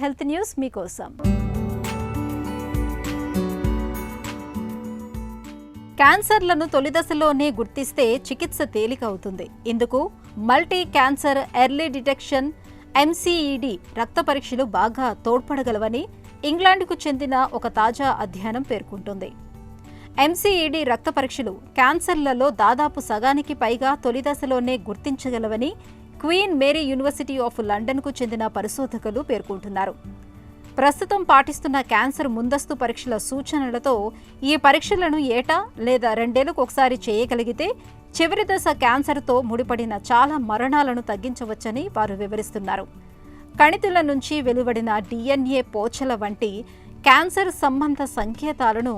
Health news మీకోసం. క్యాన్సర్లను తొలి దశలోనే గుర్తిస్తే చికిత్స తేలిక అవుతుంది. ఇందుకు multi cancer early detection MCED రక్త పరీక్షలు బాగా తోడ్పడగలవని ఇంగ్లాండ్కు చెందిన ఒక తాజా అధ్యయనం పేర్కొంటుంది. MCED రక్త పరీక్షలు క్యాన్సర్లలో దాదాపు సగానికి పైగా తొలి దశలోనే గుర్తించగలవని క్వీన్ మేరీ యూనివర్సిటీ ఆఫ్ లండన్కు చెందిన పరిశోధకులు పేర్కొంటున్నారు. ప్రస్తుతం పాటిస్తున్న క్యాన్సర్ ముందస్తు పరీక్షల సూచనలతో ఈ పరీక్షలను ఏటా లేదా 2 ఏళ్లకు ఒకసారి చేయగలిగితే చివరి దశ క్యాన్సర్తో ముడిపడిన చాలా మరణాలను తగ్గించవచ్చని వారు వివరిస్తున్నారు. కణితుల నుంచి వెలువడిన DNA పోచల వంటి క్యాన్సర్ సంబంధ సంకేతాలను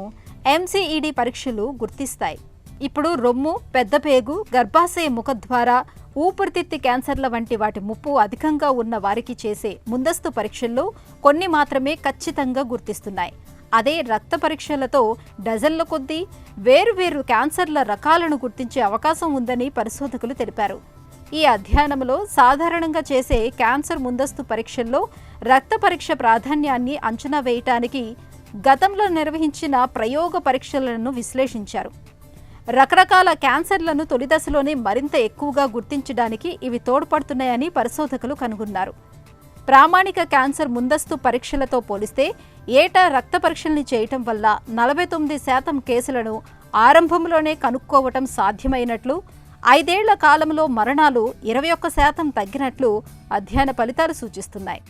MCED పరీక్షలు గుర్తిస్తాయి. ఇప్పుడు రొమ్ము, పెద్దపేగు, గర్భాశయ ముఖద్వార, ఊపిరితిత్తి క్యాన్సర్ల వంటి వాటి ముప్పు అధికంగా ఉన్న వారికి చేసే ముందస్తు పరీక్షల్లో కొన్ని మాత్రమే ఖచ్చితంగా గుర్తిస్తున్నాయి. అదే రక్త పరీక్షలతో డజన్ల కొద్దీ వేరువేరు క్యాన్సర్ల రకాలను గుర్తించే అవకాశం ఉందని పరిశోధకులు తెలిపారు. ఈ అధ్యయనంలో సాధారణంగా చేసే క్యాన్సర్ ముందస్తు పరీక్షల్లో రక్త పరీక్ష ప్రాధాన్యాన్ని అంచనా వేయటానికి గతంలో నిర్వహించిన ప్రయోగ పరీక్షలను విశ్లేషించారు. రకరకాల క్యాన్సర్లను తొలి దశలోనే మరింత ఎక్కువగా గుర్తించడానికి ఇవి తోడ్పడుతున్నాయని పరిశోధకులు కనుగొన్నారు. ప్రామాణిక క్యాన్సర్ ముందస్తు పరీక్షలతో పోలిస్తే ఏటా రక్త పరీక్షల్ని చేయటం వల్ల 49% కేసులను ఆరంభంలోనే కనుక్కోవటం సాధ్యమైనట్లు, 5 ఏళ్ల కాలంలో మరణాలు 21% తగ్గినట్లు అధ్యయన ఫలితాలు సూచిస్తున్నాయి.